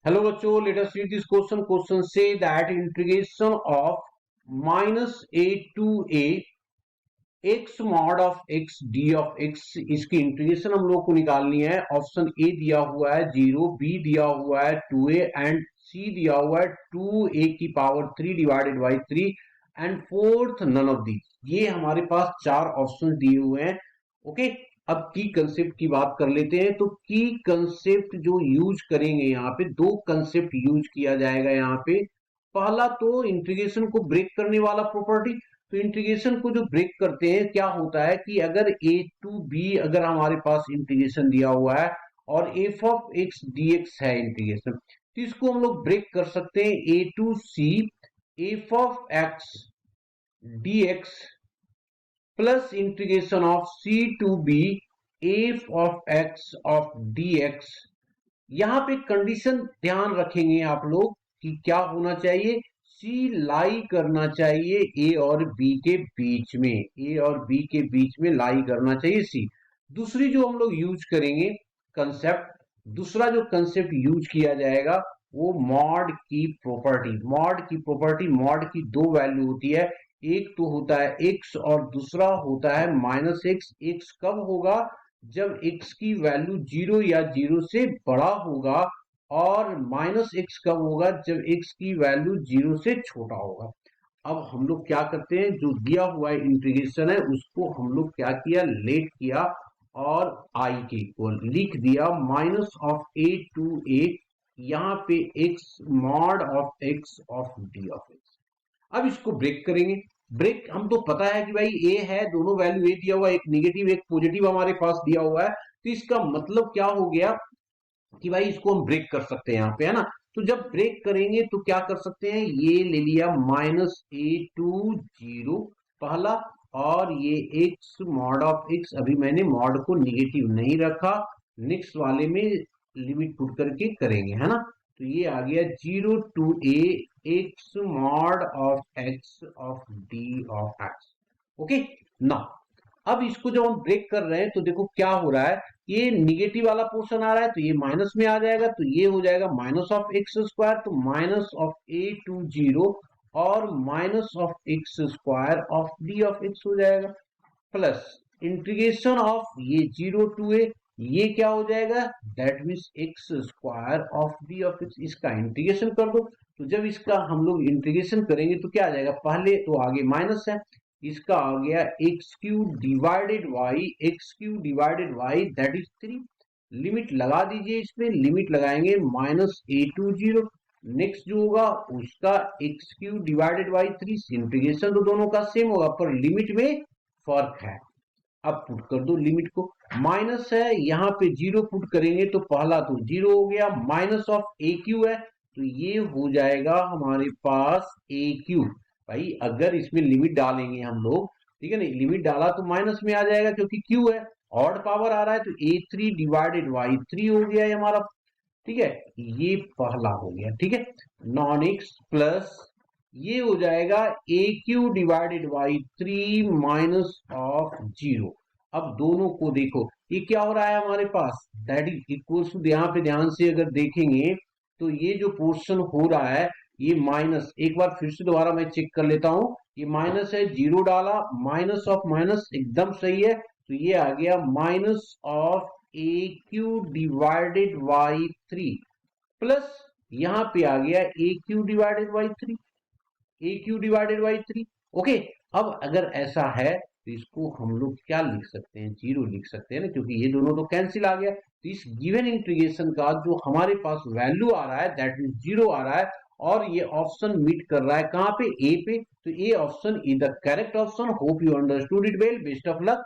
Hello बच्चों, let us read this question. Question say that integration of -a to a x mod of x d of x, इसकी integration हम लोग को निकालनी है। Option A दिया हुआ है 0, बी दिया हुआ है 2a एंड सी दिया हुआ है 2a की power 3 divided by 3 and fourth none of these. ये हमारे पास चार ऑप्शन दिए हुए हैं। ओके, अब की कंसेप्ट की बात कर लेते हैं। तो की कंसेप्ट जो यूज करेंगे, यहाँ पे दो कंसेप्ट यूज किया जाएगा। यहाँ पे पहला तो इंटीग्रेशन को ब्रेक करने वाला प्रॉपर्टी। तो इंटीग्रेशन को जो ब्रेक करते हैं, क्या होता है कि अगर a टू b अगर हमारे पास इंटीग्रेशन दिया हुआ है और f ऑफ x dx है इंटीग्रेशन, तो इसको हम लोग ब्रेक कर सकते हैं a to c f of x dx plus integration of c to b f of x of dx। यहां पे कंडीशन ध्यान रखेंगे आप लोग कि क्या होना चाहिए, सी लाई करना चाहिए ए और बी के बीच में, ए और बी के बीच में लाई करना चाहिए सी। दूसरी जो हम लोग यूज करेंगे कंसेप्ट, दूसरा जो कंसेप्ट यूज किया जाएगा वो मॉड की प्रॉपर्टी। मॉड की दो वैल्यू होती है, एक तो होता है x और दूसरा होता है -x। x कब होगा, जब x की वैल्यू 0 या 0 से बड़ा होगा, और -x कब होगा, जब x की वैल्यू 0 से छोटा होगा। अब हम लोग क्या करते हैं, जो दिया हुआ इंटीग्रेशन है उसको हम लोग क्या किया, लेट किया और i के इक्वल लिख दिया -a to a, यहाँ पे x mod of x of d of x। अब इसको ब्रेक करेंगे। ब्रेक हम तो पता है कि भाई ए है, दोनों वैल्यू ए दिया हुआ है, एक निगेटिव एक पॉजिटिव हमारे पास दिया हुआ है। तो इसका मतलब क्या हो गया कि भाई इसको हम ब्रेक कर सकते हैं यहाँ पे, है ना। तो जब ब्रेक करेंगे तो क्या कर सकते हैं, ये ले लिया -a to 0 पहला, और ये x मॉड ऑफ x, अभी मैंने मॉड को निगेटिव नहीं रखा, नेक्स्ट वाले में लिमिट पुट करके करेंगे, है ना। तो ये आ गया 0 to a x mod of x of d of x। Okay ना, अब इसको जब हम ब्रेक कर रहे हैं तो देखो क्या हो रहा है, ये निगेटिव वाला पोर्शन आ रहा है तो ये माइनस में आ जाएगा, तो ये हो जाएगा -(x²), तो -(a to 0) और -(x²) of d of x हो जाएगा, प्लस इंटीग्रेशन ऑफ ये 0 to a, ये क्या हो जाएगा, that means x² of d of x। इसका इंटीग्रेशन कर दो। तो जब इसका हम लोग इंटीग्रेशन करेंगे तो क्या आ जाएगा, पहले तो आगे माइनस है, इसका आ गया x³ divided by that is 3। Limit लगा दीजिए, इसमें लिमिट लगाएंगे -a to 0। नेक्स्ट जो होगा उसका x³ डिवाइडेड बाई 3, इंटीग्रेशन तो दोनों का सेम होगा पर लिमिट में फर्क है। अब पुट कर दो लिमिट को, माइनस है यहाँ पे 0 पुट करेंगे तो पहला तो 0 हो गया, माइनस ऑफ AQ है तो ये हो जाएगा हमारे पास AQ। भाई अगर इसमें लिमिट डालेंगे हम लोग, ठीक है ना, लिमिट डाला तो माइनस में आ जाएगा क्योंकि Q है, ऑड पावर आ रहा है, तो A3 डिवाइडेड बाई 3 हो गया है हमारा, ठीक है। ये पहला हो गया, ठीक है, नॉन x प्लस ये हो जाएगा AQ divided by 3 minus of 0। अब दोनों को देखो, ये क्या हो रहा है हमारे पास, दैट इज इक्वल्स टू, यहाँ पे ध्यान से अगर देखेंगे तो ये जो पोर्शन हो रहा है ये माइनस, एक बार फिर से दोबारा मैं चेक कर लेता हूं, ये माइनस है, 0 डाला, माइनस ऑफ माइनस एकदम सही है, तो ये आ गया minus of AQ divided by 3 plus यहां पे आ गया AQ divided by 3, AQ divided by 3। Okay, अब अगर ऐसा है तो इसको हम लोग क्या लिख सकते हैं, 0 लिख सकते हैं ना, क्योंकि ये दोनों तो कैंसिल आ गया। तो इस गिवन इंटीग्रेशन का जो हमारे पास वैल्यू आ रहा है दैट मीन 0 आ रहा है, और ये ऑप्शन मीट कर रहा है कहां पे, ए पे। तो A option is the correct option. Hope you understood it well, best of luck.